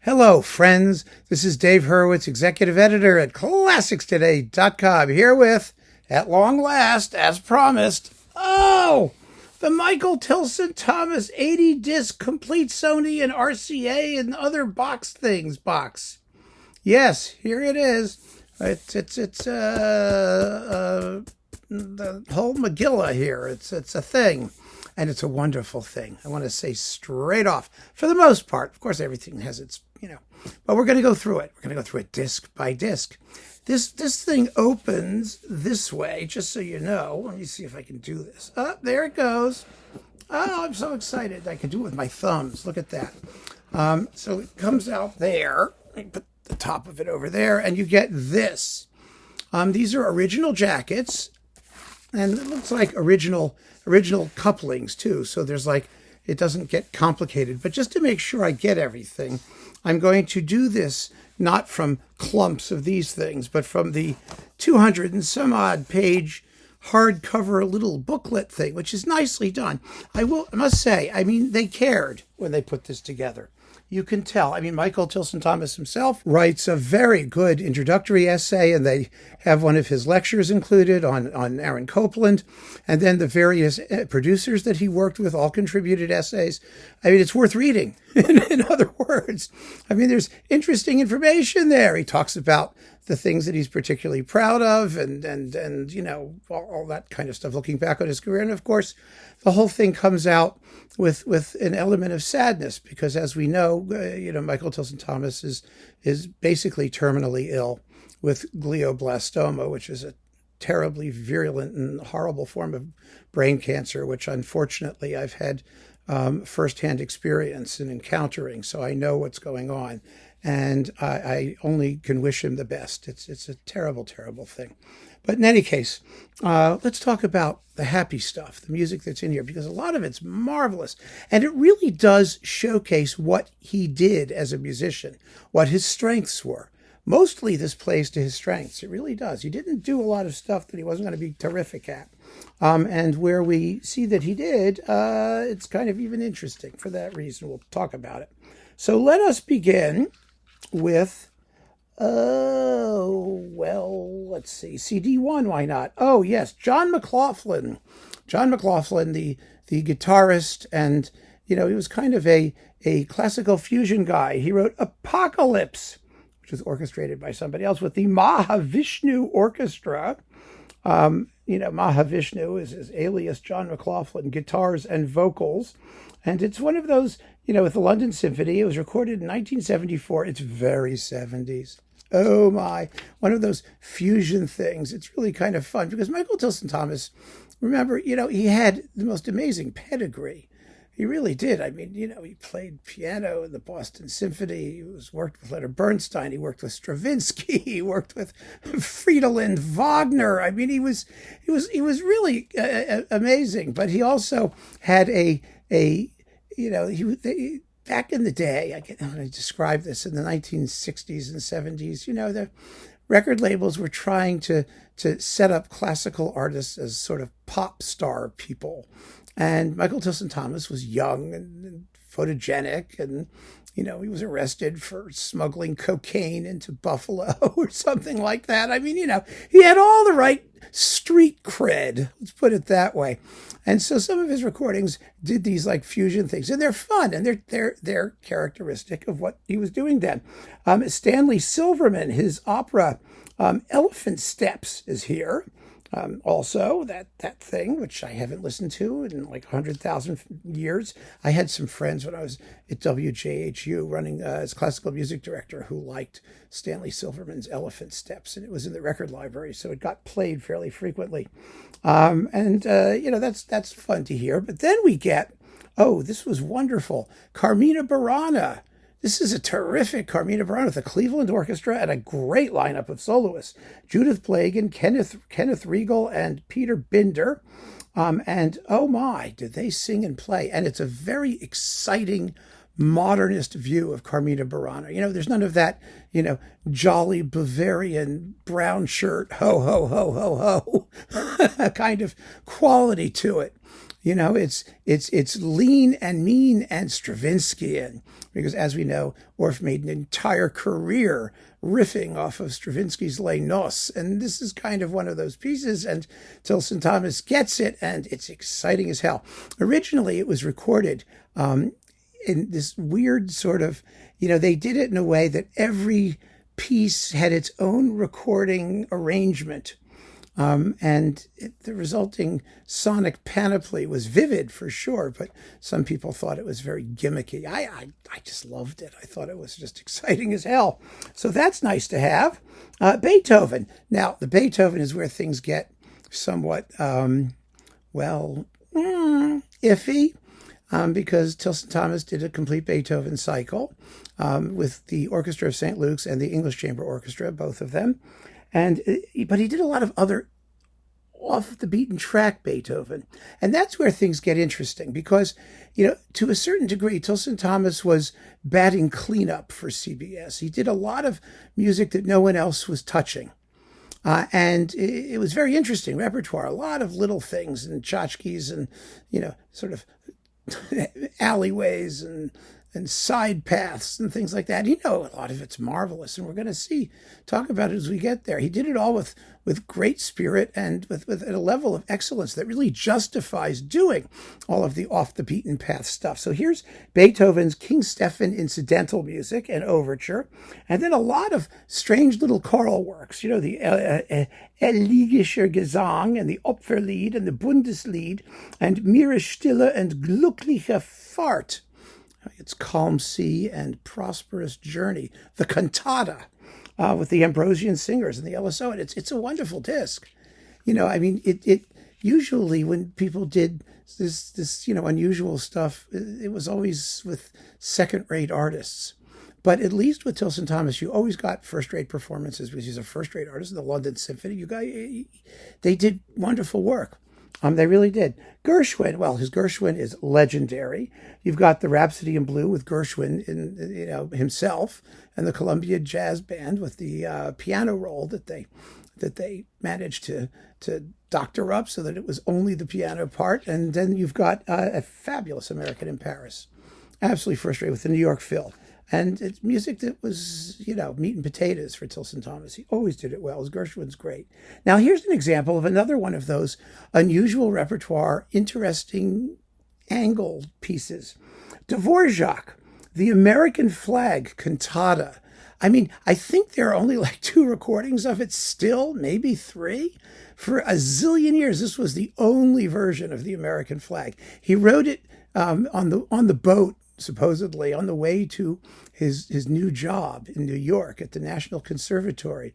Hello, friends. This is Dave Hurwitz, executive editor at ClassicsToday.com, here with, at long last, as promised, the Michael Tilson Thomas 80-disc complete Sony and RCA and other box things box. Yes, here it is. It's the whole Megillah here. It's a thing. And it's a wonderful thing. I want to say straight off, for the most part. Of course, everything has its, but we're going to go through it. We're going to go through it disc by disc. This thing opens this way, just so you know. Let me see if I can do this. Oh, there it goes. Oh, I'm so excited. I can do it with my thumbs. Look at that. So it comes out there. I put the top of it over there, and you get this. These are original jackets, and it looks like original couplings too, so there's it doesn't get complicated. But just to make sure I get everything, I'm going to do this not from clumps of these things, but from the 200 and some odd page hardcover little booklet thing, which is nicely done. I must say, they cared when they put this together. You can tell. Michael Tilson Thomas himself writes a very good introductory essay, and they have one of his lectures included on Aaron Copland. And then the various producers that he worked with all contributed essays. It's worth reading, in other words. There's interesting information there. He talks about the things that he's particularly proud of and all that kind of stuff, looking back on his career. And of course, the whole thing comes out with an element of sadness, because as we know, Michael Tilson Thomas is basically terminally ill with glioblastoma, which is a terribly virulent and horrible form of brain cancer, which unfortunately I've had firsthand experience in encountering. So I know what's going on. And I only can wish him the best. It's a terrible, terrible thing. But in any case, let's talk about the happy stuff, the music that's in here, because a lot of it's marvelous. And it really does showcase what he did as a musician, what his strengths were. Mostly this plays to his strengths. It really does. He didn't do a lot of stuff that he wasn't going to be terrific at. And where we see that he did, it's kind of even interesting for that reason. We'll talk about it. So let us begin with, let's see, CD1, why not? Oh, yes, John McLaughlin. John McLaughlin, the guitarist, and, he was kind of a classical fusion guy. He wrote Apocalypse, which was orchestrated by somebody else with the Mahavishnu Orchestra. Mahavishnu is his alias, John McLaughlin, guitars and vocals. And it's one of those, with the London Symphony. It was recorded in 1974. It's very 70s. Oh my, one of those fusion things. It's really kind of fun because Michael Tilson Thomas, remember, he had the most amazing pedigree. He really did. He played piano in the Boston Symphony. He worked with Leonard Bernstein. He worked with Stravinsky. He worked with Fridolin Wagner. He was really amazing. But he also had back in the day, I describe this in the 1960s and 70s, the record labels were trying to set up classical artists as sort of pop star people. And Michael Tilson Thomas was young and photogenic, and, he was arrested for smuggling cocaine into Buffalo or something like that. He had all the right street cred, let's put it that way. And so some of his recordings did these fusion things, and they're fun, and they're characteristic of what he was doing then. Stanley Silverman, his opera Elephant Steps is here. Also, that thing, which I haven't listened to in 100,000 years. I had some friends when I was at WJHU running as classical music director who liked Stanley Silverman's Elephant Steps, and it was in the record library, so it got played fairly frequently. That's fun to hear. But then we get, this was wonderful, Carmina Burana. This is a terrific Carmina Burana with a Cleveland Orchestra and a great lineup of soloists. Judith Plagan, Kenneth Riegel, and Peter Binder. And oh my, did they sing and play. And it's a very exciting modernist view of Carmina Burana. There's none of that, jolly Bavarian brown shirt, ho, ho, ho, ho, ho, kind of quality to it. You know, it's lean and mean and Stravinsky, because as we know, Orff made an entire career riffing off of Stravinsky's Les Noces, and this is kind of one of those pieces, and Tilson Thomas gets it, and it's exciting as hell. Originally, it was recorded in this weird sort of, they did it in a way that every piece had its own recording arrangement. The resulting sonic panoply was vivid for sure, but some people thought it was very gimmicky. I just loved it. I thought it was just exciting as hell. So that's nice to have. Beethoven. Now, the Beethoven is where things get somewhat, iffy, because Tilson Thomas did a complete Beethoven cycle with the Orchestra of St. Luke's and the English Chamber Orchestra, both of them. But he did a lot of other off the beaten track Beethoven. And that's where things get interesting because, to a certain degree, Tilson Thomas was batting cleanup for CBS. He did a lot of music that no one else was touching. And it was very interesting repertoire, a lot of little things and tchotchkes and, sort of alleyways and side paths and things like that. A lot of it's marvelous, and we're going to talk about it as we get there. He did it all with great spirit and with a level of excellence that really justifies doing all of the off the beaten path stuff. So here's Beethoven's King Stephan incidental music and overture, and then a lot of strange little choral works. The Elegischer Gesang and the Opferlied and the Bundeslied and Mire Stille and Glückliche Fahrt. It's Calm Sea and Prosperous Journey, the cantata with the Ambrosian Singers and the LSO. And it's a wonderful disc. It usually when people did this unusual stuff, it was always with second-rate artists. But at least with Tilson Thomas, you always got first-rate performances because he's a first-rate artist in the London Symphony. They did wonderful work. They really did. Gershwin, well, his Gershwin is legendary. You've got the Rhapsody in Blue with Gershwin himself, and the Columbia Jazz Band with the piano roll that they managed to doctor up so that it was only the piano part. And then you've got a fabulous American in Paris, absolutely first rate with the New York Phil. And it's music that was, meat and potatoes for Tilson Thomas. He always did it well. His Gershwin's great. Now, here's an example of another one of those unusual repertoire, interesting angle pieces. Dvorak, the American Flag Cantata. I think there are only like 2 recordings of it still, maybe 3. For a zillion years, this was the only version of the American flag. He wrote it on the boat, supposedly on the way to his new job in New York at the National Conservatory.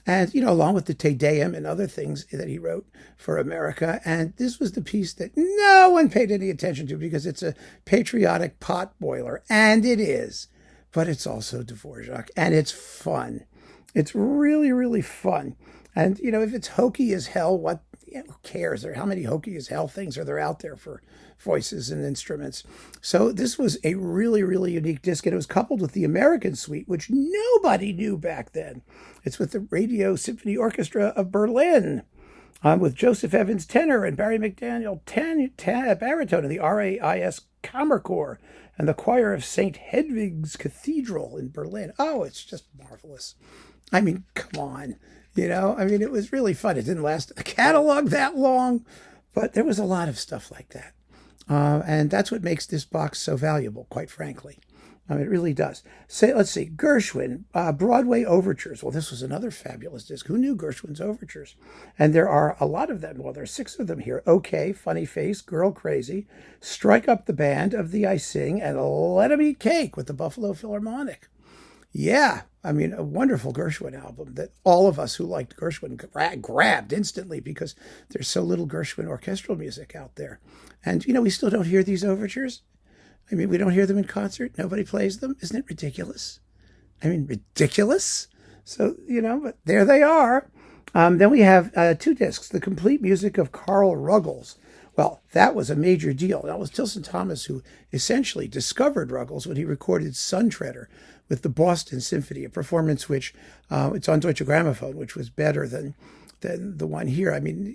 And, along with the Te Deum and other things that he wrote for America. And this was the piece that no one paid any attention to because it's a patriotic pot boiler. And it is. But it's also Dvorak. And it's fun. It's really, really fun. And, if it's hokey as hell, who cares? Or how many hokey as hell things are there out there for voices and instruments? So this was a really, really unique disc, and it was coupled with the American Suite, which nobody knew back then. It's with the Radio Symphony Orchestra of Berlin, with Joseph Evans tenor and Barry McDaniel baritone, and the RAIS Kammerchor and the choir of St. Hedwig's Cathedral in Berlin. Oh, it's just marvelous. Come on. It was really fun. It didn't last a catalog that long, but there was a lot of stuff like that. And that's what makes this box so valuable, quite frankly. It really does. Let's see, Gershwin, Broadway Overtures. Well, this was another fabulous disc. Who knew Gershwin's Overtures? And there are a lot of them. Well, there are 6 of them here. Okay, Funny Face, Girl Crazy, Strike Up the Band of the I Sing, and Let 'Em Eat Cake with the Buffalo Philharmonic. Yeah, a wonderful Gershwin album that all of us who liked Gershwin grabbed instantly because there's so little Gershwin orchestral music out there. And, we still don't hear these overtures. We don't hear them in concert. Nobody plays them. Isn't it ridiculous? Ridiculous. So, but there they are. Then we have 2 discs, the complete music of Carl Ruggles. Well, that was a major deal. That was Tilson Thomas who essentially discovered Ruggles when he recorded Sun Treader with the Boston Symphony, a performance which, it's on Deutsche Grammophon, which was better than than the one here. I mean,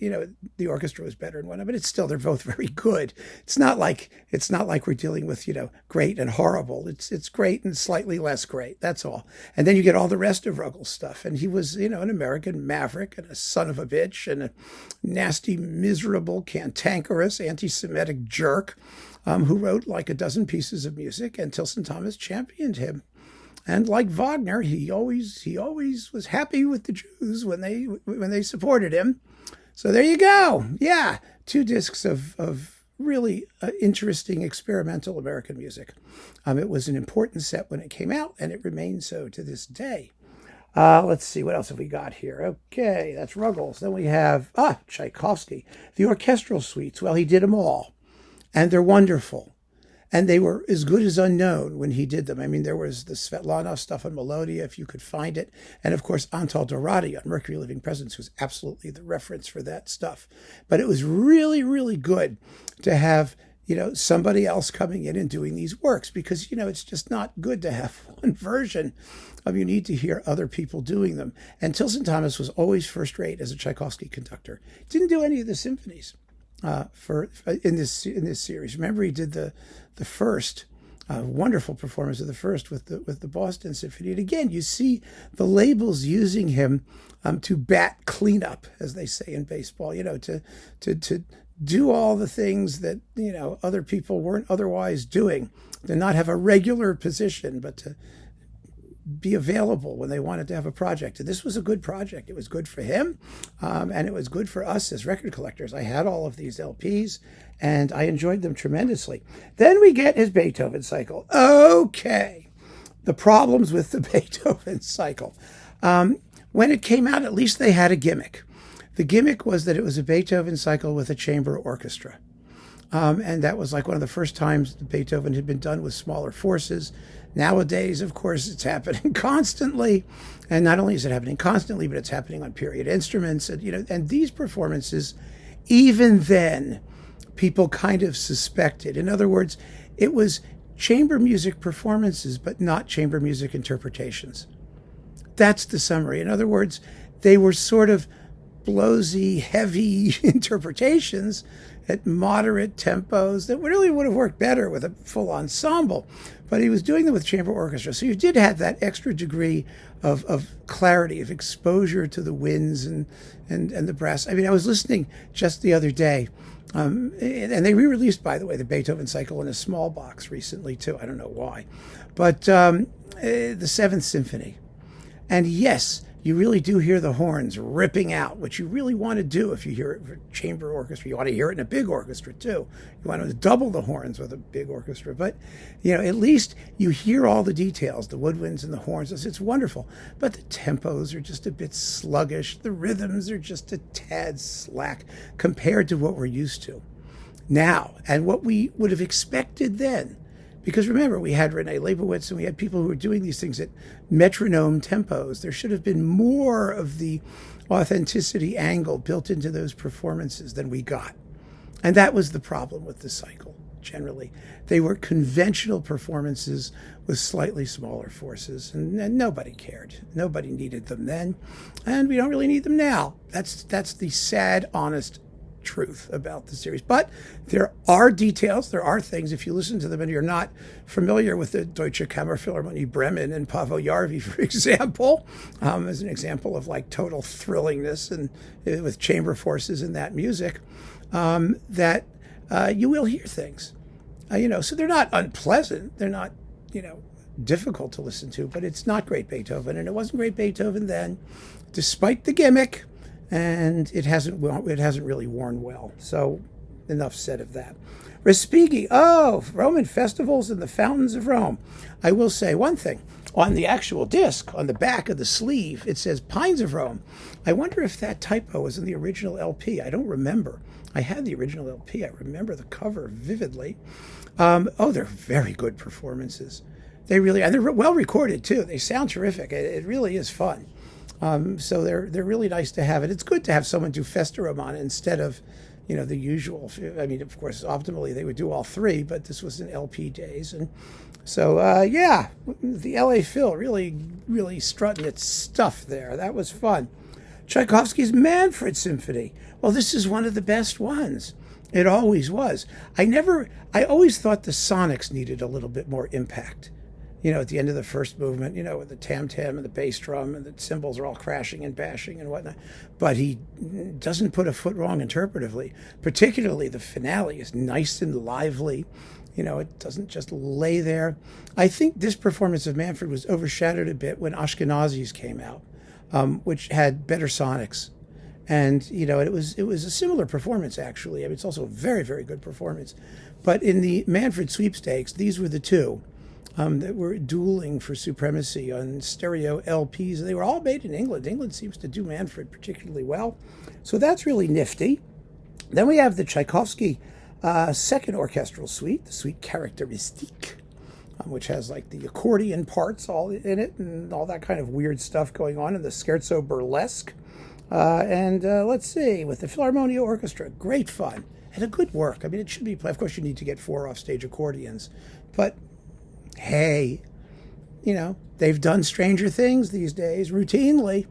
the orchestra was better in one, but it's still, they're both very good. It's not like we're dealing with, great and horrible. It's great and slightly less great. That's all. And then you get all the rest of Ruggles' stuff. And he was, an American maverick and a son of a bitch and a nasty, miserable, cantankerous, anti-Semitic jerk who wrote like a dozen pieces of music, and Tilson Thomas championed him. And like Wagner, he always was happy with the Jews when they supported him. So there you go. Yeah, 2 discs of really interesting experimental American music. It was an important set when it came out, and it remains so to this day. Let's see, what else have we got here? Okay, that's Ruggles. Then we have Tchaikovsky, the orchestral suites. Well, he did them all, and they're wonderful. And they were as good as unknown when he did them. I mean, there was the Svetlanov stuff on Melodia, if you could find it. And of course, Antal Dorati on Mercury Living Presence was absolutely the reference for that stuff. But it was really, really good to have, somebody else coming in and doing these works, because, it's just not good to have one version of, you need to hear other people doing them. And Tilson Thomas was always first rate as a Tchaikovsky conductor. Didn't do any of the symphonies in this series. Remember, he did the first wonderful performance of the first with the Boston Symphony. And again, you see the labels using him to bat cleanup, as they say in baseball. To do all the things that other people weren't otherwise doing. To not have a regular position, but to be available when they wanted to have a project. And this was a good project. It was good for him, and it was good for us as record collectors. I had all of these LPs, and I enjoyed them tremendously. Then we get his Beethoven cycle. Okay, the problems with the Beethoven cycle. When it came out, at least they had a gimmick. The gimmick was that it was a Beethoven cycle with a chamber orchestra. And that was like one of the first times Beethoven had been done with smaller forces. Nowadays, of course, it's happening constantly. And not only is it happening constantly, but it's happening on period instruments. And, and these performances, even then, people kind of suspected. In other words, it was chamber music performances, but not chamber music interpretations. That's the summary. In other words, they were sort of blowsy, heavy interpretations at moderate tempos that really would have worked better with a full ensemble. But he was doing them with chamber orchestra. So you did have that extra degree of clarity, of exposure to the winds and the brass. I mean, I was listening just the other day, and they re-released, by the way, the Beethoven cycle in a small box recently, too. I don't know why. But the Seventh Symphony. And yes, you really do hear the horns ripping out, which you really want to do if you hear it for chamber orchestra. You want to hear it in a big orchestra, too. You want to double the horns with a big orchestra. But, at least you hear all the details, the woodwinds and the horns. It's wonderful. But the tempos are just a bit sluggish. The rhythms are just a tad slack compared to what we're used to now and what we would have expected then. Because remember, we had Renee Leibowitz and we had people who were doing these things at metronome tempos. There should have been more of the authenticity angle built into those performances than we got. And that was the problem with the cycle, generally. They were conventional performances with slightly smaller forces, and nobody cared. Nobody needed them then, and we don't really need them now. That's the sad, honest truth about the series. But there are details, there are things, if you listen to them and you're not familiar with the Deutsche Kammerphilharmonie Bremen and Paavo Järvi, for example, as an example of like total thrillingness and with chamber forces in that music, that you will hear things. So they're not unpleasant, they're not, difficult to listen to, but it's not great Beethoven, and it wasn't great Beethoven then, despite the gimmick. And it hasn't really worn well. So enough said of that. Respighi, Roman festivals and the fountains of Rome. I will say one thing. On the actual disc, on the back of the sleeve, it says Pines of Rome. I wonder if that typo was in the original LP. I don't remember. I had the original LP. I remember the cover vividly. They're very good performances. They're well recorded too. They sound terrific. It really is fun. So they're really nice to have. And it's good to have someone do Festerum on it instead of, the usual. I mean, of course, optimally they would do all three, but this was in LP days. And so, the LA Phil really, really strutting its stuff there. That was fun. Tchaikovsky's Manfred Symphony. Well, this is one of the best ones. It always was. I always thought the sonics needed a little bit more impact. At the end of the first movement, with the tam-tam and the bass drum and the cymbals are all crashing and bashing and whatnot. But he doesn't put a foot wrong interpretively. Particularly the finale is nice and lively. It doesn't just lay there. I think this performance of Manfred was overshadowed a bit when Ashkenazis came out, which had better sonics. And, it was a similar performance, actually. I mean, it's also a very, very good performance. But in the Manfred sweepstakes, these were the two that were dueling for supremacy on stereo LPs. They were all made in England. England seems to do Manfred particularly well. So that's really nifty. Then we have the Tchaikovsky second orchestral suite, the Suite Caractéristique, which has like the accordion parts all in it and all that kind of weird stuff going on, in the Scherzo Burlesque. And let's see, with the Philharmonia Orchestra, great fun and a good work. I mean, it should be played. Of course, you need to get 4 offstage accordions, but hey, they've done stranger things these days routinely.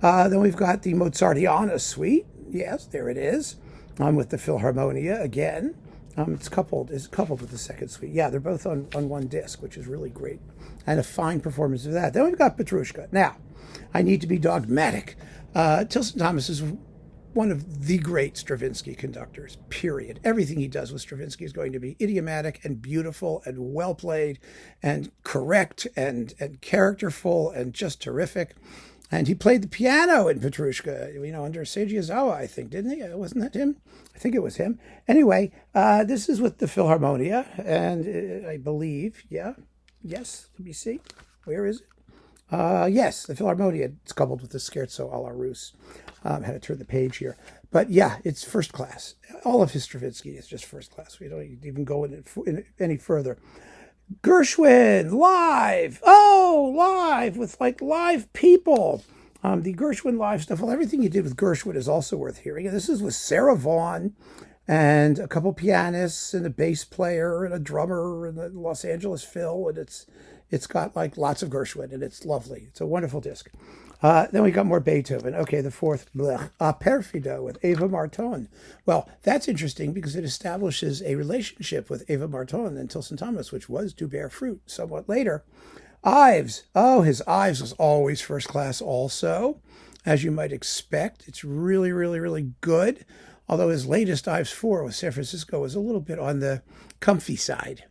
Then we've got the Mozartiana suite. Yes, there it is. With the Philharmonia again. It's coupled with the second suite. Yeah, they're both on one disc, which is really great. And a fine performance of that. Then we've got Petrushka. Now, I need to be dogmatic. Tilson Thomas is one of the great Stravinsky conductors, period. Everything he does with Stravinsky is going to be idiomatic and beautiful and well played and correct and characterful and just terrific. And he played the piano in Petrushka, under Seiji Ozawa, I think, didn't he? Wasn't that him? I think it was him. Anyway, this is with the Philharmonia, and I believe, yes, let me see. Where is it? Yes, the Philharmonia. It's coupled with the Scherzo alla Russe. Had to turn the page here. But yeah, it's first class. All of his Stravinsky is just first class. We don't even go in any further. Gershwin, live! Oh, live, with like live people. The Gershwin live stuff. Well, everything he did with Gershwin is also worth hearing. And this is with Sarah Vaughan and a couple pianists and a bass player and a drummer and the Los Angeles Phil. And it's got like lots of Gershwin, and it's lovely. It's a wonderful disc. Then we got more Beethoven. Okay, the fourth, Perfido with Eva Marton. Well, that's interesting because it establishes a relationship with Eva Marton and Tilson Thomas, which was to bear fruit somewhat later. Ives. Oh, his Ives was always first class also, as you might expect. It's really, really, really good. Although his latest Ives 4 with San Francisco was a little bit on the comfy side.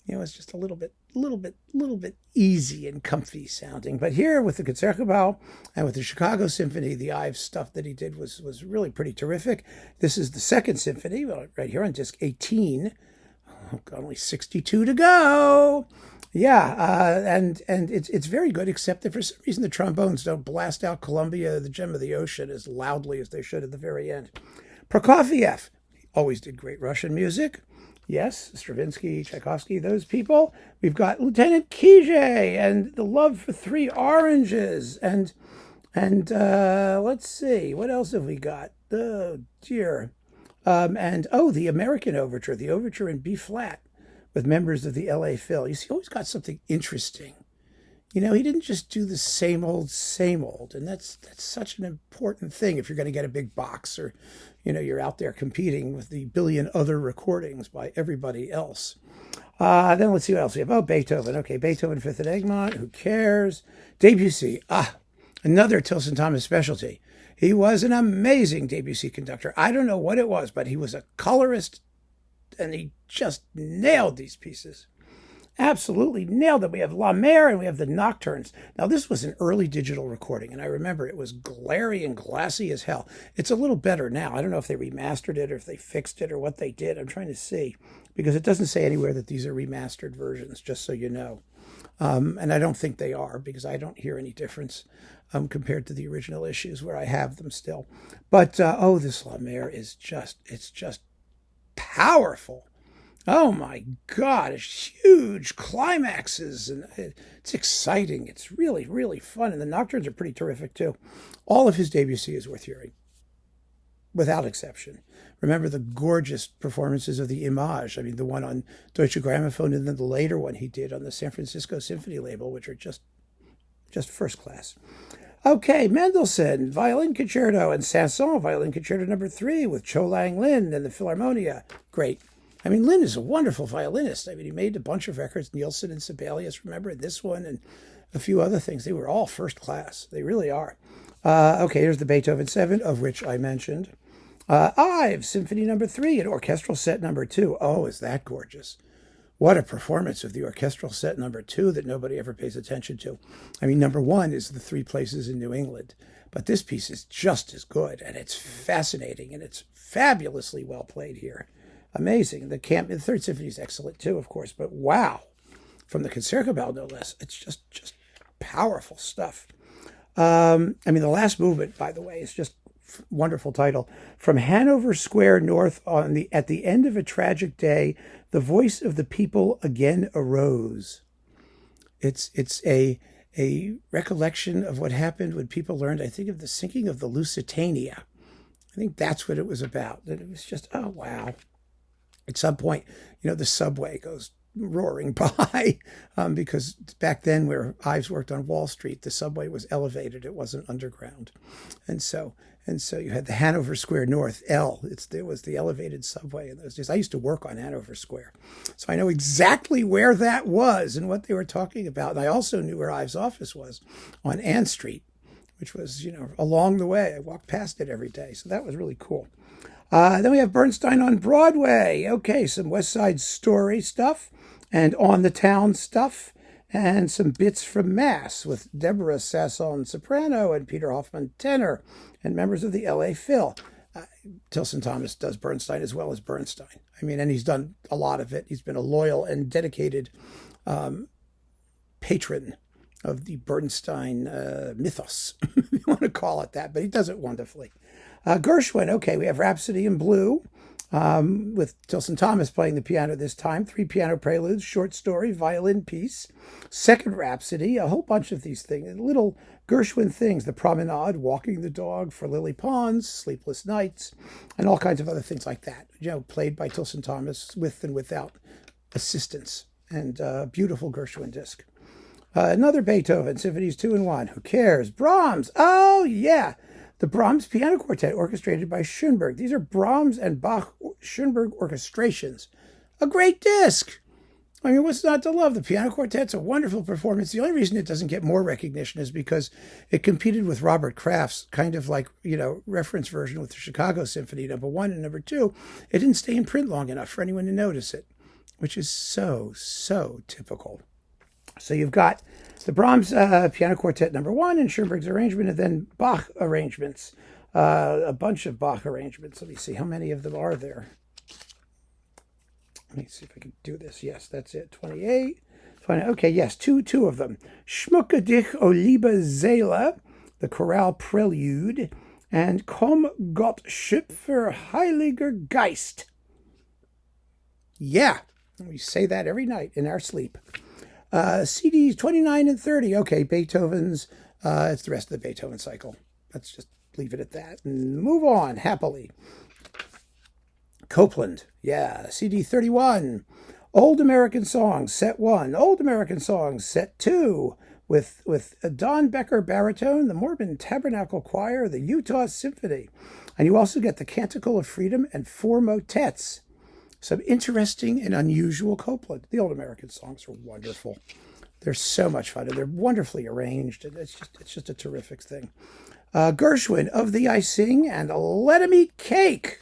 It's just a little bit easy and comfy sounding. But here with the Concertgebouw and with the Chicago Symphony, the Ives stuff that he did was really pretty terrific. This is the second symphony, right here on disc 18. Only 62 to go. Yeah, and it's very good, except that for some reason the trombones don't blast out Columbia, the Gem of the Ocean, as loudly as they should at the very end. Prokofiev always did great Russian music. Yes, Stravinsky, Tchaikovsky, those people. We've got Lieutenant Kijé and the Love for Three Oranges. And let's see, what else have we got? Oh, dear. The American Overture, the Overture in B flat with members of the LA Phil. You see, he always got something interesting. He didn't just do the same old, and that's such an important thing if you're going to get a big box or, you're out there competing with the billion other recordings by everybody else. Then let's see what else we have. Oh, Beethoven. Okay, Beethoven, Fifth at Egmont. Who cares? Debussy. Another Tilson Thomas specialty. He was an amazing Debussy conductor. I don't know what it was, but he was a colorist, and he just nailed these pieces. Absolutely nailed it. We have La Mer and we have the Nocturnes. Now, this was an early digital recording, and I remember it was glary and glassy as hell. It's a little better now. I don't know if they remastered it or if they fixed it or what they did. I'm trying to see, because it doesn't say anywhere that these are remastered versions, just so you know. And I don't think they are, because I don't hear any difference compared to the original issues where I have them still. But, this La Mer is it's just powerful. Oh my God, it's huge climaxes, and it's exciting. It's really, really fun. And the Nocturnes are pretty terrific too. All of his Debussy is worth hearing, without exception. Remember the gorgeous performances of the Image. I mean, the one on Deutsche Grammophon, and then the later one he did on the San Francisco Symphony label, which are just first class. Okay, Mendelssohn, Violin Concerto, and Saint-Saëns, Violin Concerto number 3 with Cho Lang Lin and the Philharmonia. Great. I mean, Lin is a wonderful violinist. I mean, he made a bunch of records, Nielsen and Sibelius, remember this one, and a few other things. They were all first class. They really are. Okay, here's the Beethoven 7, of which I mentioned. Ives, Symphony number 3 and Orchestral Set number 2. Oh, is that gorgeous. What a performance of the Orchestral Set number 2 that nobody ever pays attention to. I mean, number 1 is the 3 places in New England, but this piece is just as good, and it's fascinating, and it's fabulously well played here. Amazing. The Third Symphony is excellent too, of course, but wow. From the Concertgebouw, no less. It's just powerful stuff. I mean, the last movement, by the way, is just wonderful title. From Hanover Square North at the end of a tragic day, the voice of the people again arose. It's a recollection of what happened when people learned, I think, of the sinking of the Lusitania. I think that's what it was about. That it was just, oh, wow. At some point, the subway goes roaring by because back then where Ives worked on Wall Street, the subway was elevated. It wasn't underground. And so you had the Hanover Square North, it was the elevated subway in those days. I used to work on Hanover Square. So I know exactly where that was and what they were talking about. And I also knew where Ives' office was on Ann Street, which was, along the way. I walked past it every day. So that was really cool. Then we have Bernstein on Broadway. Okay, some West Side Story stuff and On the Town stuff and some bits from Mass with Deborah Sasson soprano and Peter Hoffman tenor and members of the LA Phil. Tilson Thomas does Bernstein as well as Bernstein. I mean, and he's done a lot of it. He's been a loyal and dedicated patron of the Bernstein mythos, if you want to call it that, but he does it wonderfully. Gershwin, okay, we have Rhapsody in Blue with Tilson Thomas playing the piano this time. 3 piano preludes, short story, violin piece, second Rhapsody, a whole bunch of these things, little Gershwin things, the promenade, walking the dog for Lily Pons, Sleepless Nights, and all kinds of other things like that, played by Tilson Thomas with and without assistance, and beautiful Gershwin disc. Another Beethoven, Symphonies 2 and 1. Who cares? Brahms. Oh, yeah. The Brahms Piano Quartet, orchestrated by Schoenberg. These are Brahms and Bach-Schoenberg orchestrations. A great disc. I mean, what's not to love? The Piano Quartet's a wonderful performance. The only reason it doesn't get more recognition is because it competed with Robert Kraft's kind of reference version with the Chicago Symphony number 1 and number 2. It didn't stay in print long enough for anyone to notice it, which is so typical. So you've got the Brahms Piano Quartet number 1 and Schoenberg's arrangement, and then Bach arrangements, a bunch of Bach arrangements. Let me see, how many of them are there? Let me see if I can do this. Yes, that's it. 28. 20, okay, yes, two of them. Schmucke dich, o liebe Seele, the chorale prelude, and Komm Gott Schöpfer Heiliger Geist. Yeah, we say that every night in our sleep. CDs 29 and 30. Okay, Beethoven's, it's the rest of the Beethoven cycle. Let's just leave it at that and move on happily. Copland, yeah, CD 31. Old American Songs, Set 1. Old American Songs, Set 2. With Don Becker baritone, the Mormon Tabernacle Choir, the Utah Symphony. And you also get the Canticle of Freedom and 4 motets. Some interesting and unusual Copland. The Old American Songs are wonderful. They're so much fun, and they're wonderfully arranged. And it's just a terrific thing. Gershwin, Of Thee I Sing, and Let 'Em Eat Cake.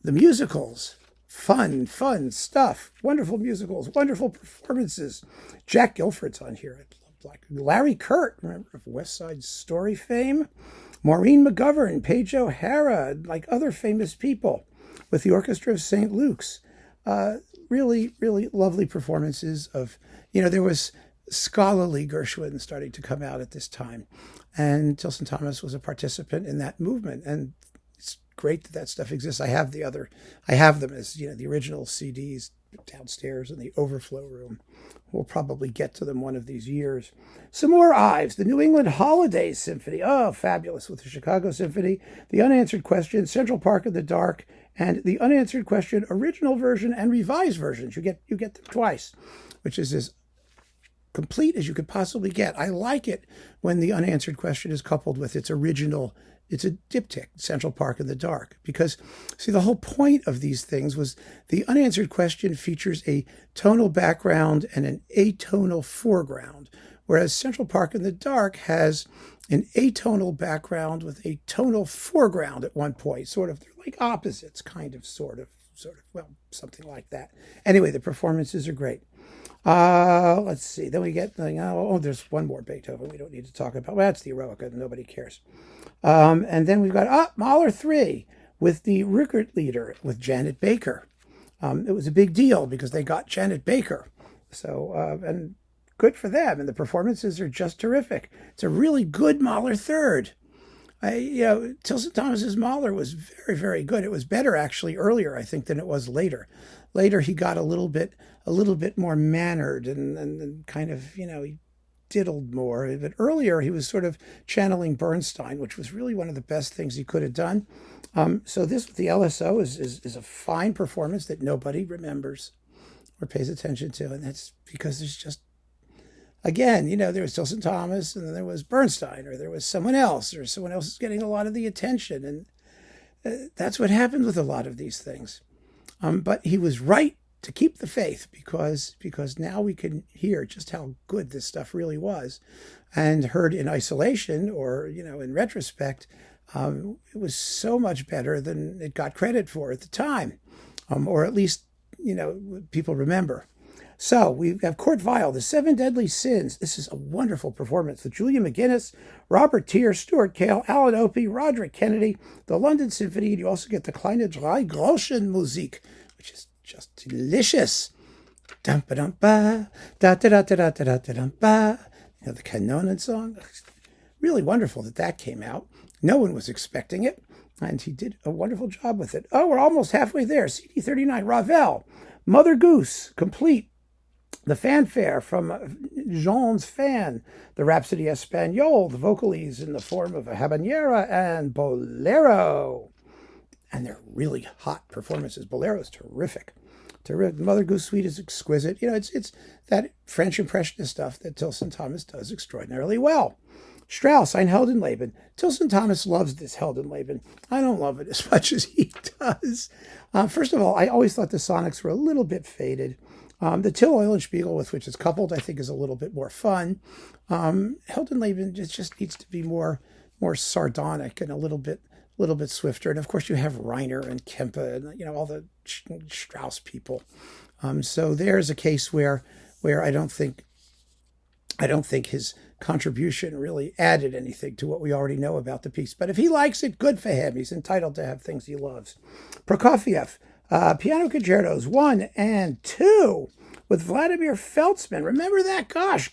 The musicals. Fun stuff. Wonderful musicals. Wonderful performances. Jack Gilford's on here. I love Larry Kurt, remember, of West Side Story fame. Maureen McGovern, Paige O'Hara, like other famous people, with the Orchestra of St. Luke's. Really lovely performances of, there was scholarly Gershwin starting to come out at this time. And Tilson Thomas was a participant in that movement. And it's great that stuff exists. I have them as, the original CDs downstairs in the overflow room. We'll probably get to them one of these years. Some more Ives, the New England Holiday Symphony. Oh, fabulous, with the Chicago Symphony, the Unanswered Question, Central Park in the Dark, and the Unanswered Question original version and revised versions. You get them twice, which is this complete as you could possibly get. I like it when the unanswered question is coupled with its original, it's a diptych, Central Park in the Dark. Because, see, the whole point of these things was the unanswered question features a tonal background and an atonal foreground, whereas Central Park in the Dark has an atonal background with a tonal foreground at one point. Sort of, they're like opposites, kind of, sort of, well, something like that. Anyway, the performances are great. Let's see. Then we get, there's one more Beethoven we don't need to talk about. Well, that's the Eroica. Nobody cares. And then we've got Mahler 3 with the Rückert leader with Janet Baker. It was a big deal because they got Janet Baker. So, and good for them. And the performances are just terrific. It's a really good Mahler third. Tilson Thomas's Mahler was very, very good. It was better actually earlier, I think, than it was later. Later, he got a little bit more mannered and kind of, he diddled more. But earlier, he was sort of channeling Bernstein, which was really one of the best things he could have done. So this with the LSO is a fine performance that nobody remembers or pays attention to, and that's because there's just, again, there was Tilson Thomas, and then there was Bernstein, or there was someone else, or someone else is getting a lot of the attention. And that's what happened with a lot of these things. But he was right to keep the faith because now we can hear just how good this stuff really was. And heard in isolation or, in retrospect, it was so much better than it got credit for at the time. Or at least, people remember. So we have Kurt Weill, The Seven Deadly Sins. This is a wonderful performance with Julia McGuinness, Robert Tier, Stuart Kale, Alan Opie, Roderick Kennedy, the London Symphony, and you also get the Kleine Dreigroschen Musik, which is just delicious. Dum-ba-dum-ba, da-da-da-da-da-da-da-dum-ba. The Kanonen song. Really wonderful that came out. No one was expecting it, and he did a wonderful job with it. Oh, we're almost halfway there. CD 39, Ravel, Mother Goose, complete. The fanfare from Jean's fan, the Rhapsody Espagnole, the vocalese in the form of a habanera and bolero. And they're really hot performances. Bolero is terrific. Mother Goose Suite is exquisite. It's that French Impressionist stuff that Tilson Thomas does extraordinarily well. Strauss, Ein Heldenleben. Tilson Thomas loves this Heldenleben. I don't love it as much as he does. First of all, I always thought the sonics were a little bit faded. The Till Eulenspiegel with which it's coupled, I think, is a little bit more fun. Heldenleben just needs to be more sardonic and a little bit swifter. And of course, you have Reiner and Kempe and all the Strauss people. So there's a case where I don't think his contribution really added anything to what we already know about the piece. But if he likes it, good for him. He's entitled to have things he loves. Prokofiev. Piano Concertos 1 and 2 with Vladimir Feltzman. Remember that? Gosh,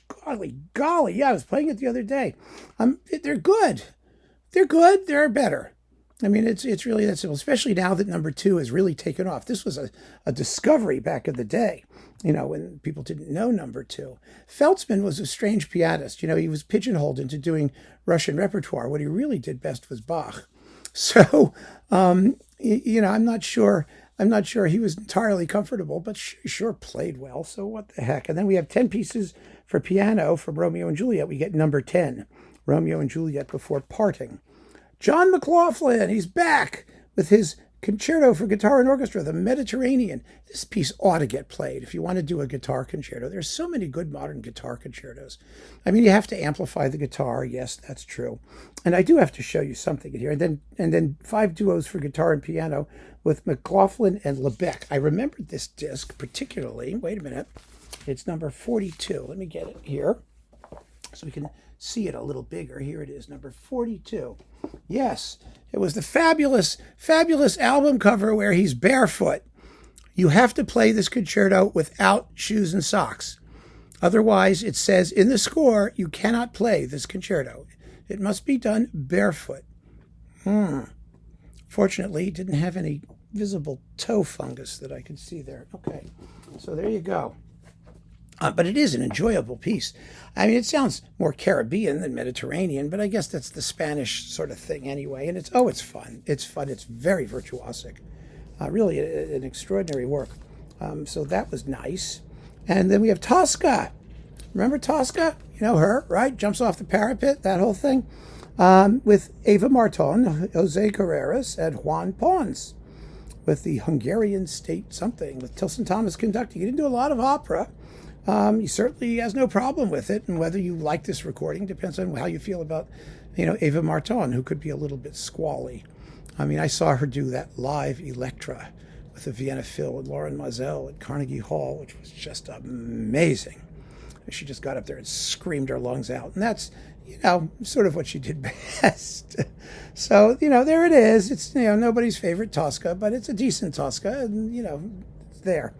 golly. Yeah, I was playing it the other day. They're good. They're better. I mean, it's really that simple, especially now that number 2 has really taken off. This was a discovery back in the day, when people didn't know number 2. Feltzman was a strange pianist. He was pigeonholed into doing Russian repertoire. What he really did best was Bach. So, I'm not sure he was entirely comfortable, but sure played well. So what the heck? And then we have 10 pieces for piano from Romeo and Juliet. We get number 10, Romeo and Juliet Before Parting. John McLaughlin, he's back with his concerto for guitar and orchestra, The Mediterranean. This piece ought to get played if you want to do a guitar concerto. There's so many good modern guitar concertos. I mean, you have to amplify the guitar. Yes, that's true. And I do have to show you something in here. And then 5 duos for guitar and piano with McLaughlin and Lebec. I remembered this disc particularly. Wait a minute. It's number 42. Let me get it here so we can see it a little bigger. Here it is, number 42. Yes, it was the fabulous, fabulous album cover where he's barefoot. You have to play this concerto without shoes and socks. Otherwise, it says in the score, you cannot play this concerto. It must be done barefoot. Fortunately, he didn't have any visible toe fungus that I could see there. Okay, so there you go. But it is an enjoyable piece. I mean, it sounds more Caribbean than Mediterranean, but I guess that's the Spanish sort of thing anyway. And it's fun. It's fun. It's very virtuosic. Really an extraordinary work. So that was nice. And then we have Tosca Remember Tosca? You know her, right? Jumps off the parapet, that whole thing. With Eva Marton, Jose Carreras, and Juan Pons. With the Hungarian State something, with Tilson Thomas conducting. He didn't do a lot of opera. He certainly has no problem with it, and whether you like this recording depends on how you feel about, Eva Marton, who could be a little bit squally. I mean, I saw her do that live Electra with the Vienna Phil and Lauren Mazel at Carnegie Hall, which was just amazing. She just got up there and screamed her lungs out, and that's, sort of what she did best. So, there it is. It's, nobody's favorite Tosca, but it's a decent Tosca, and, it's there.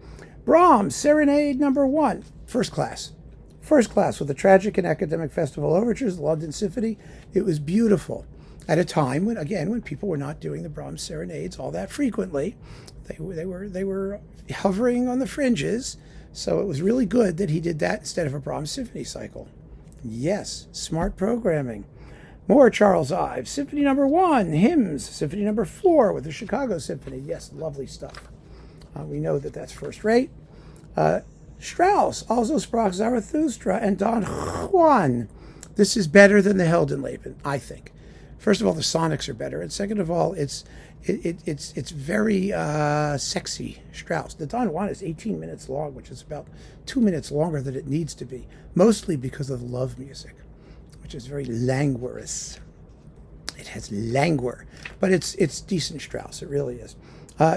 Brahms, Serenade No. 1, first class. First class with the Tragic and Academic Festival Overtures, the London Symphony. It was beautiful. At a time when people were not doing the Brahms serenades all that frequently. They were hovering on the fringes, so it was really good that he did that instead of a Brahms symphony cycle. Yes, smart programming. More Charles Ives, Symphony No. 1, Hymns, Symphony No. 4 with the Chicago Symphony. Yes, lovely stuff. We know that that's first rate. Strauss, Also Sprach Zarathustra, and Don Juan. This is better than the Heldenleben, I think. First of all, the sonics are better, and second of all, it's very sexy. Strauss. The Don Juan is 18 minutes long, which is about 2 minutes longer than it needs to be, mostly because of the love music, which is very languorous. It has languor, but it's decent Strauss. It really is.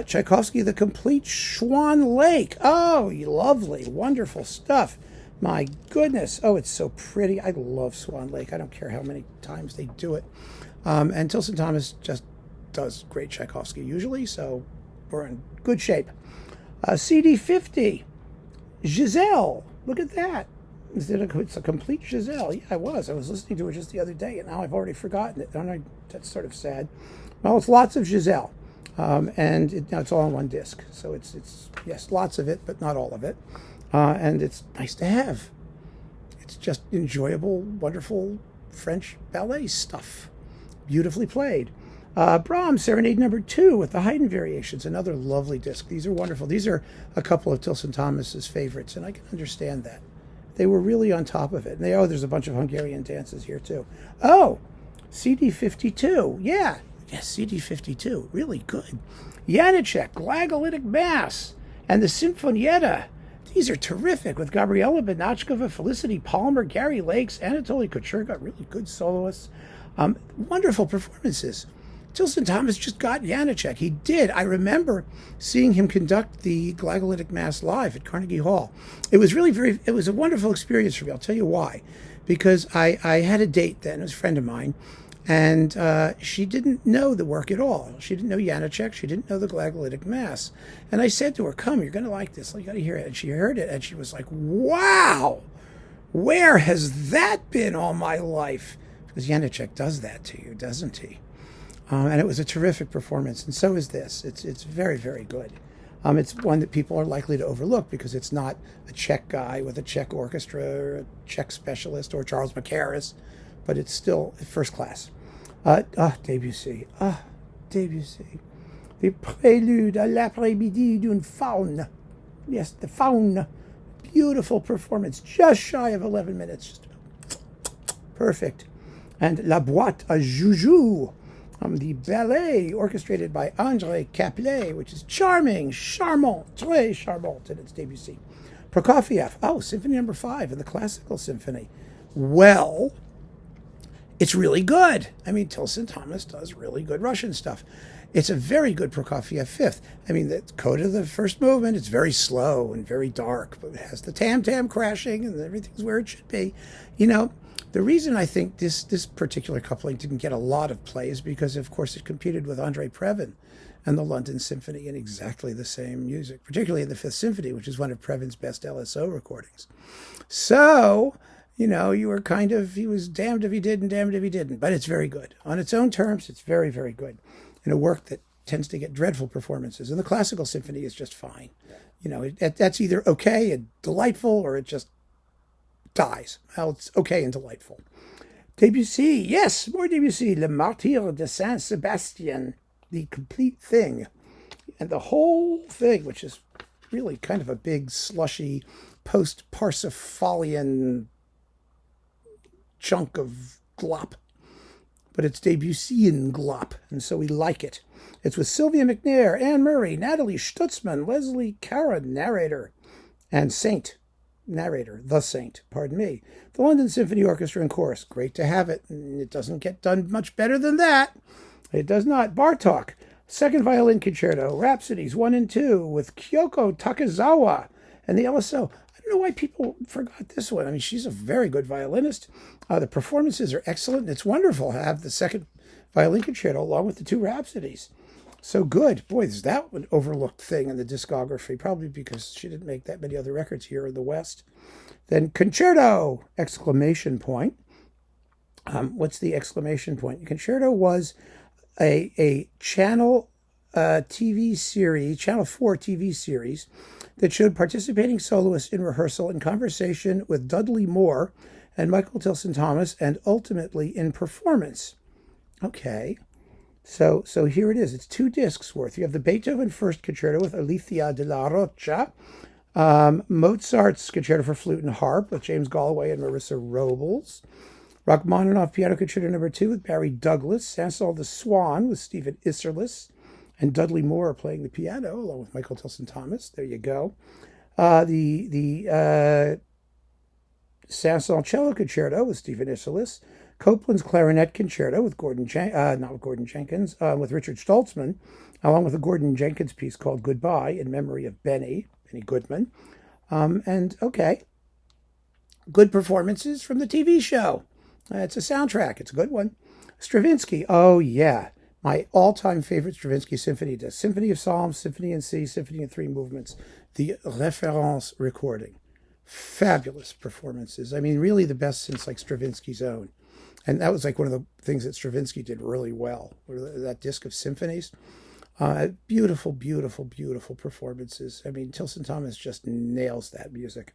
Tchaikovsky, The Complete Swan Lake. Oh, lovely, wonderful stuff. My goodness. Oh, it's so pretty. I love Swan Lake. I don't care how many times they do it. And Tilson Thomas just does great Tchaikovsky usually, so we're in good shape. CD 50, Giselle. Look at that. It's a complete Giselle. Yeah, I was listening to it just the other day, and now I've already forgotten it. That's sort of sad. Well, it's lots of Giselle. And it's all on one disc. So it's yes, lots of it, but not all of it. And it's nice to have. It's just enjoyable, wonderful French ballet stuff. Beautifully played. Brahms, Serenade No. 2 with the Haydn Variations, another lovely disc. These are wonderful. These are a couple of Tilson Thomas's favorites, and I can understand that. They were really on top of it. And there's a bunch of Hungarian dances here, too. Oh, CD 52. Yeah. Yes, CD 52. Really good. Janicek, Glagolitic Mass, and the Sinfonietta. These are terrific with Gabriela Benachkova, Felicity Palmer, Gary Lakes, Anatoly Kucherka, really good soloists. Wonderful performances. Tilson Thomas just got Janicek. He did. I remember seeing him conduct the Glagolitic Mass live at Carnegie Hall. It was really it was a wonderful experience for me. I'll tell you why. Because I had a date then, it was a friend of mine, and she didn't know the work at all. She didn't know Janicek. She didn't know the Glagolitic Mass. And I said to her, come, you're going to like this. You got to hear it. And she heard it, and she was like, wow, where has that been all my life? Because Janicek does that to you, doesn't he? And it was a terrific performance, and so is this. It's very, very good. It's one that people are likely to overlook because it's not a Czech guy with a Czech orchestra or a Czech specialist or Charles Mackerras, but it's still first class. Debussy. Debussy. The Prélude à l'après-midi d'une faune. Yes, the faune. Beautiful performance, just shy of 11 minutes. Just perfect. And La Boîte à Joujou. The ballet orchestrated by André Caplet, which is charming, charmant, très charmant in its Debussy. Prokofiev, Symphony No. 5 in the Classical Symphony. Well, it's really good. I mean, Tilson Thomas does really good Russian stuff. It's a very good Prokofiev fifth. I mean, the coda of the first movement, it's very slow and very dark, but it has the tam-tam crashing and everything's where it should be. The reason I think this particular coupling didn't get a lot of play is because, of course, it competed with Andrei Previn and the London Symphony in exactly the same music, particularly in the Fifth Symphony, which is one of Previn's best LSO recordings. So, he was damned if he did and damned if he didn't. But it's very good. On its own terms, it's very, very good. In a work that tends to get dreadful performances. And the Classical Symphony is just fine. That's either okay and delightful or it just dies. Well, it's okay and delightful. Debussy, yes, more Debussy. Le Martyr de Saint-Sébastien, the complete thing. And the whole thing, which is really kind of a big, slushy, post-Parsifalian chunk of glop, but it's Debussyan glop, and so we like it. It's with Sylvia McNair, Anne Murray, Natalie Stutzman, Leslie Cara, narrator, and Saint, narrator, the Saint, pardon me. The London Symphony Orchestra and Chorus. Great to have it. It doesn't get done much better than that. It does not. Bartok, Second Violin Concerto, Rhapsodies 1 and 2 with Kyoko Takezawa and the LSO. I don't know why people forgot this one. I mean, she's a very good violinist. The performances are excellent. It's wonderful to have the Second Violin Concerto along with the 2 Rhapsodies. So good. Boy, is that an overlooked thing in the discography, probably because she didn't make that many other records here in the West. Then Concerto! Exclamation point. What's the exclamation point? Concerto was a channel TV series, Channel 4 TV series, that showed participating soloists in rehearsal and conversation with Dudley Moore and Michael Tilson Thomas, and ultimately in performance. Okay. So here it is. It's 2 discs worth. You have the Beethoven First Concerto with Alicia de la Rocha, Mozart's Concerto for Flute and Harp with James Galway and Marissa Robles, Rachmaninoff Piano Concerto No. 2 with Barry Douglas, Saint-Saëns the Swan with Stephen Isserlis, and Dudley Moore playing the piano along with Michael Tilson Thomas. There you go. The Saint-Saëns Cello Concerto with Stephen Isserlis, Copland's Clarinet Concerto with with Richard Stoltzman, along with a Gordon Jenkins piece called Goodbye in memory of Benny Goodman. And okay, good performances from the TV show. It's a soundtrack. It's a good one. Stravinsky. Oh, yeah. My all-time favorite Stravinsky symphony disc. Symphony of Psalms, Symphony in C, Symphony in 3 movements. The Référence recording. Fabulous performances. I mean, really the best since like Stravinsky's own. And that was like one of the things that Stravinsky did really well. That disc of symphonies. Beautiful, beautiful, beautiful performances. I mean, Tilson Thomas just nails that music.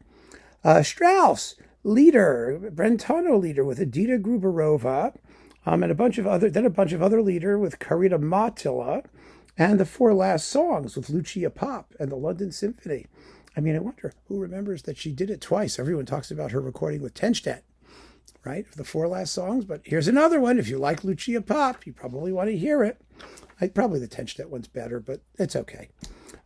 Strauss, leader, Brentano leader with Edita Gruberova, and a bunch of other leader with Karina Matila, and the 4 last songs with Lucia Pop and the London Symphony. I mean, I wonder who remembers that she did it twice. Everyone talks about her recording with Tenstedt, right? The 4 last songs, but here's another one. If you like Lucia Pop, you probably want to hear it. Probably the Tenstedt one's better, but it's okay.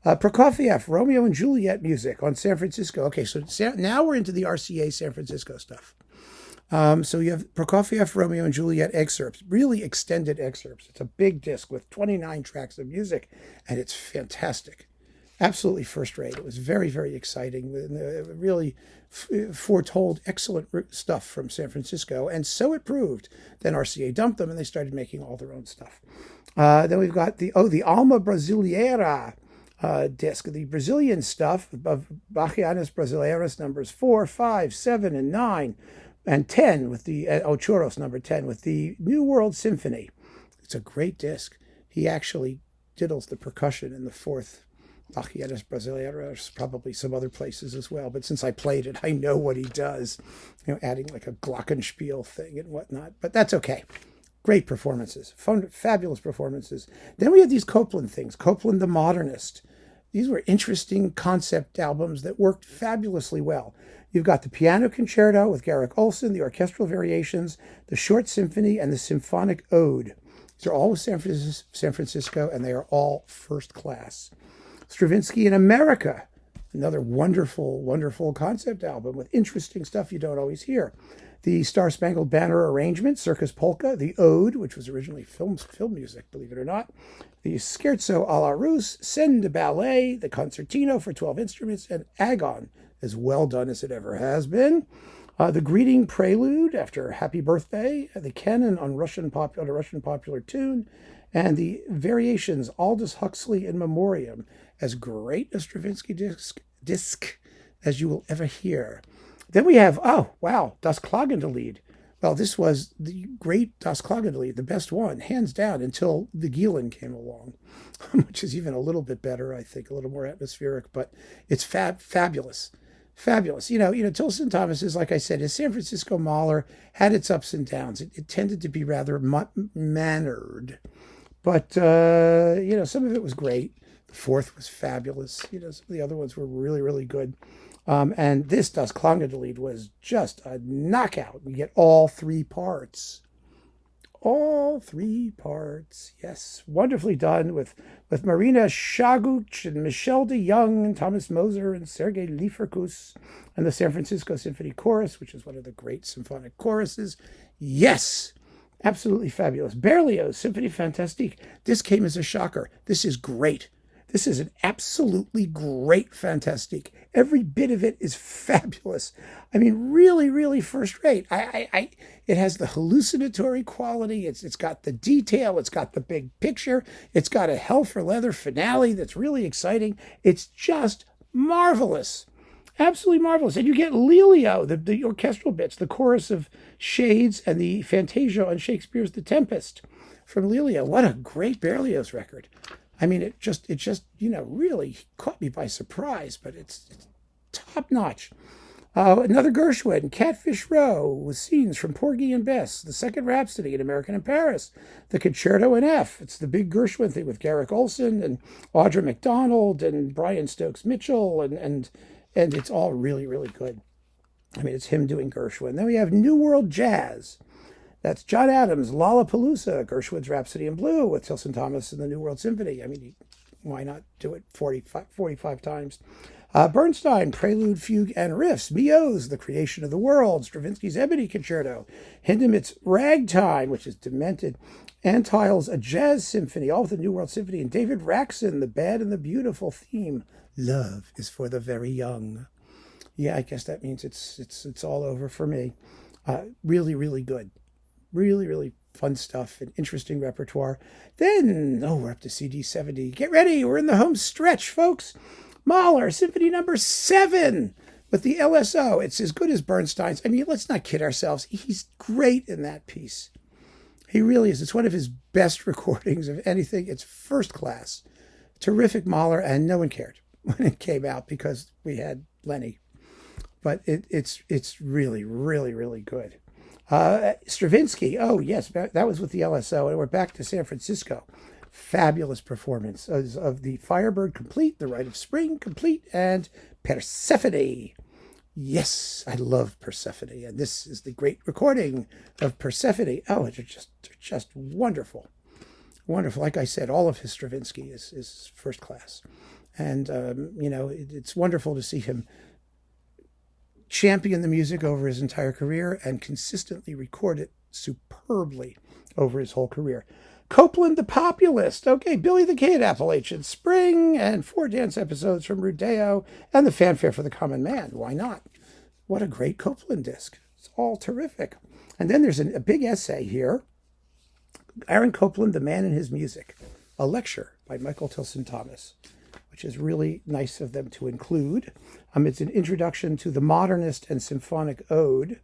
Prokofiev, Romeo and Juliet music on San Francisco. Okay, so now we're into the RCA San Francisco stuff. So you have Prokofiev, Romeo and Juliet excerpts, really extended excerpts. It's a big disc with 29 tracks of music, and it's fantastic. Absolutely first rate. It was very, very exciting. Really foretold excellent stuff from San Francisco, and so it proved. Then RCA dumped them, and they started making all their own stuff. Then we've got the Alma Brasileira disc, the Brazilian stuff of Bachianas Brasileiras numbers 4, 5, 7, and 9, and 10 with the Churros number 10 with the New World Symphony. It's a great disc. He actually diddles the percussion in the 4th Bachianas Brasileiras, probably some other places as well. But since I played it, I know what he does. Adding like a glockenspiel thing and whatnot. But that's okay. Great performances. Fabulous performances. Then we have these Copland things. Copland the Modernist. These were interesting concept albums that worked fabulously well. You've got the Piano Concerto with Garrick Olson, the Orchestral Variations, the Short Symphony, and the Symphonic Ode. These are all with San Francisco, and they are all first class. Stravinsky in America, another wonderful, wonderful concept album with interesting stuff you don't always hear. The Star Spangled Banner arrangement, Circus Polka, the Ode, which was originally film music, believe it or not, the Scherzo alla Russe, Scène de Ballet, the Concertino for 12 instruments, and Agon, as well done as it ever has been. The Greeting Prelude after Happy Birthday, the Canon on a Russian popular tune, and the Variations Aldous Huxley in Memoriam, as great a Stravinsky disc as you will ever hear. Then we have, Das Klagende. Well, this was the great Das Klagende, the best one, hands down, until the Gielan came along, which is even a little bit better, I think, a little more atmospheric, but it's fabulous. Fabulous. Tilson Thomas is, like I said, his San Francisco Mahler had its ups and downs. It tended to be rather mannered, but, some of it was great. The 4th was fabulous. Some of the other ones were really, really good. And this Das Klangelied was just a knockout. You get all three parts. All three parts, yes. Wonderfully done with Marina Shaguch and Michel de Young and Thomas Moser and Sergei Liferkus and the San Francisco Symphony Chorus, which is one of the great symphonic choruses. Yes, absolutely fabulous. Berlioz, Symphonie Fantastique. This came as a shocker. This is great. This is an absolutely great Fantastique. Every bit of it is fabulous. I mean, really, really first rate. It has the hallucinatory quality. It's got the detail. It's got the big picture. It's got a hell for leather finale that's really exciting. It's just marvelous. Absolutely marvelous. And you get Lelio, the orchestral bits, the chorus of Shades and the Fantasia on Shakespeare's The Tempest from Lelio. What a great Berlioz record. I mean, it just really caught me by surprise, but it's top notch. Another Gershwin, Catfish Row, with scenes from Porgy and Bess, the Second Rhapsody in American in Paris, the Concerto in F. It's the big Gershwin thing with Garrick Olson and Audra McDonald and Brian Stokes Mitchell, and it's all really, really good. I mean, it's him doing Gershwin. Then we have New World Jazz. That's John Adams' Lollapalooza, Gershwin's Rhapsody in Blue with Tilson Thomas and the New World Symphony. I mean, why not do it 45 times? Bernstein, Prelude, Fugue, and Riffs. Mio's The Creation of the World. Stravinsky's Ebony Concerto. Hindemith's Ragtime, which is demented. Antheil's A Jazz Symphony, all with the New World Symphony. And David Raxon, The Bad and the Beautiful theme. Love is for the very young. Yeah, I guess that means it's all over for me. Really, really good. Really, really fun stuff and interesting repertoire. Then, we're up to CD 70. Get ready, we're in the home stretch, folks. Mahler, Symphony Number 7 with the LSO. It's as good as Bernstein's. I mean, let's not kid ourselves. He's great in that piece. He really is. It's one of his best recordings of anything. It's first class. Terrific Mahler, and no one cared when it came out because we had Lenny. But it's really, really, really good. Stravinsky, oh yes, that was with the LSO, and we're back to San Francisco. Fabulous performance of the Firebird Complete, The Rite of Spring Complete, and Persephone. Yes, I love Persephone, and this is the great recording of Persephone. Oh, they're just wonderful. Wonderful. Like I said, all of his Stravinsky is first class. And, it's wonderful to see him champion the music over his entire career and consistently record it superbly over his whole career. Copland the Populist. Okay, Billy the Kid, Appalachian Spring, and 4 dance episodes from Rodeo, and the Fanfare for the Common Man. Why not? What a great Copland disc. It's all terrific. And then there's a big essay here. Aaron Copland, The Man and His Music. A lecture by Michael Tilson Thomas, which is really nice of them to include. It's an introduction to the Modernist and Symphonic Ode.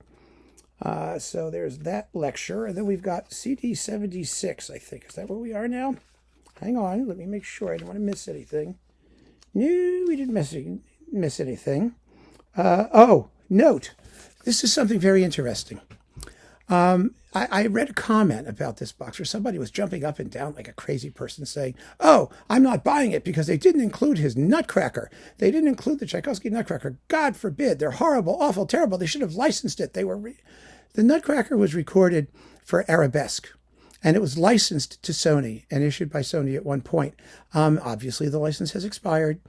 So there's that lecture. And then we've got CD 76, I think. Is that where we are now? Hang on. Let me make sure. I don't want to miss anything. No, we didn't miss anything. Note. This is something very interesting. I read a comment about this box where somebody was jumping up and down like a crazy person saying, oh, I'm not buying it because they didn't include his Nutcracker. They didn't include the Tchaikovsky Nutcracker. God forbid. They're horrible, awful, terrible. They should have licensed it. The Nutcracker was recorded for Arabesque, and it was licensed to Sony and issued by Sony at one point. Obviously, the license has expired,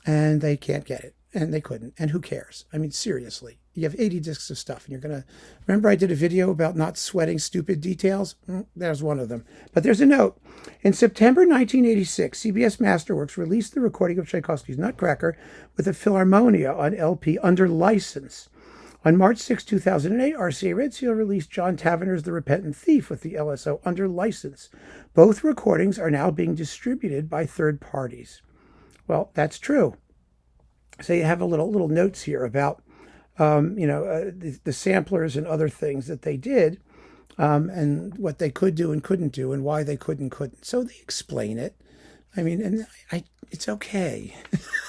and they can't get it, and they couldn't. And who cares? I mean, seriously. You have 80 discs of stuff, and you're going to... Remember I did a video about not sweating stupid details? There's one of them. But there's a note. In September 1986, CBS Masterworks released the recording of Tchaikovsky's Nutcracker with the Philharmonia on LP under license. On March 6, 2008, RCA Red Seal released John Tavener's The Repentant Thief with the LSO under license. Both recordings are now being distributed by third parties. Well, that's true. So you have a little notes here about the samplers and other things that they did, and what they could do and couldn't do, and why they could and couldn't. So they explain it. I mean, and it's okay.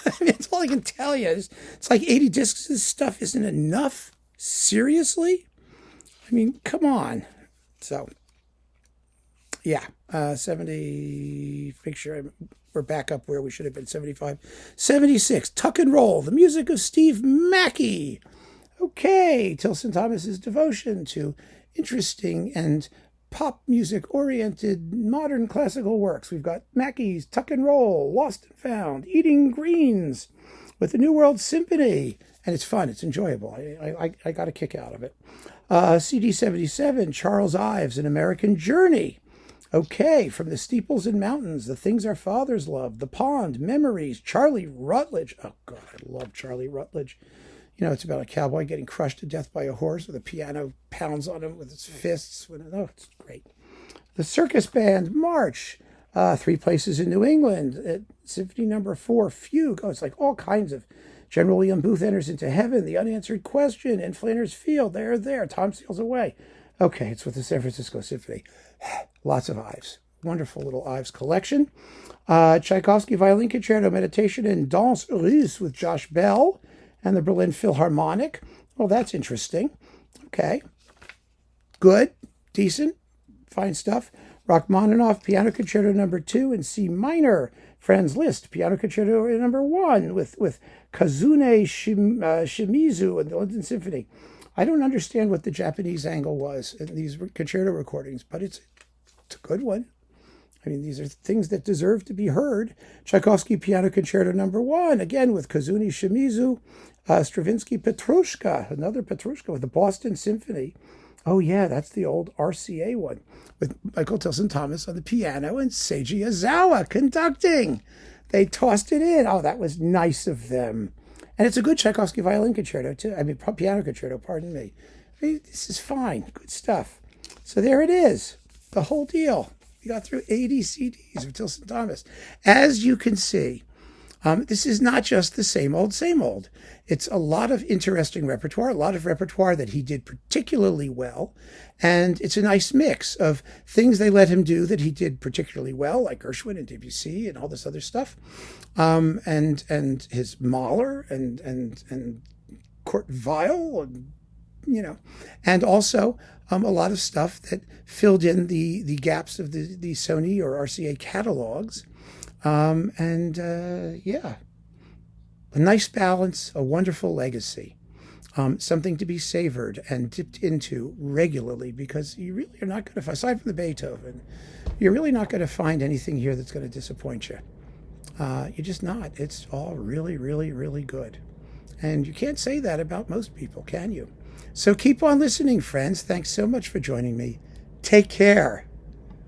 I mean, that's all I can tell you. It's like 80 discs of this stuff isn't enough? Seriously? I mean, come on. So, yeah, 70, make sure I'm we're back up where we should have been, 75. 76, Tuck and Roll, the music of Steve Mackey. Okay, Tilson Thomas's devotion to interesting and pop music-oriented modern classical works. We've got Mackey's Tuck and Roll, Lost and Found, Eating Greens with the New World Symphony. And it's fun. It's enjoyable. I got a kick out of it. CD 77, Charles Ives, An American Journey. Okay, From the Steeples and Mountains, The Things Our Fathers Loved, The Pond, Memories, Charlie Rutledge. Oh, God, I love Charlie Rutledge. You know, it's about a cowboy getting crushed to death by a horse with a piano pounds on him with its fists. Oh, it's great. The Circus Band, March. Three Places in New England. Symphony No. 4, Fugue. Oh, it's like all kinds of. General William Booth Enters into Heaven, The Unanswered Question, In Flanders Field, There, Time Sails Away. Okay, it's with the San Francisco Symphony. Lots of Ives. Wonderful little Ives collection. Tchaikovsky Violin Concerto, Meditation, and Danse Russe with Josh Bell and the Berlin Philharmonic. Well, that's interesting. Okay. Good. Decent. Fine stuff. Rachmaninoff Piano Concerto No. 2 in C minor. Franz Liszt Piano Concerto No. 1 with Kazune Shimizu and the London Symphony. I don't understand what the Japanese angle was in these concerto recordings, but it's a good one. I mean, these are things that deserve to be heard. Tchaikovsky Piano Concerto No. 1, again with Kazune Shimizu. Stravinsky Petrushka, another Petrushka with the Boston Symphony. Oh, yeah, that's the old RCA one with Michael Tilson Thomas on the piano and Seiji Ozawa conducting. They tossed it in. Oh, that was nice of them. And it's a good Tchaikovsky violin concerto, too. I mean, piano concerto, pardon me. I mean, this is fine. Good stuff. So there it is. The whole deal. We got through 80 CDs of Tilson Thomas. As you can see, this is not just the same old, same old. It's a lot of interesting repertoire, a lot of repertoire that he did particularly well. And it's a nice mix of things they let him do that he did particularly well, like Gershwin and Debussy and all this other stuff. And his Mahler and Kurt Weill, and, you know, and also a lot of stuff that filled in the gaps of the Sony or RCA catalogs. Yeah, a nice balance, a wonderful legacy, something to be savored and dipped into regularly, because you really are not going to, aside from the Beethoven, you're really not going to find anything here that's going to disappoint you. You're just not. It's all really, really, really good. And you can't say that about most people, can you? So keep on listening, friends. Thanks so much for joining me. Take care.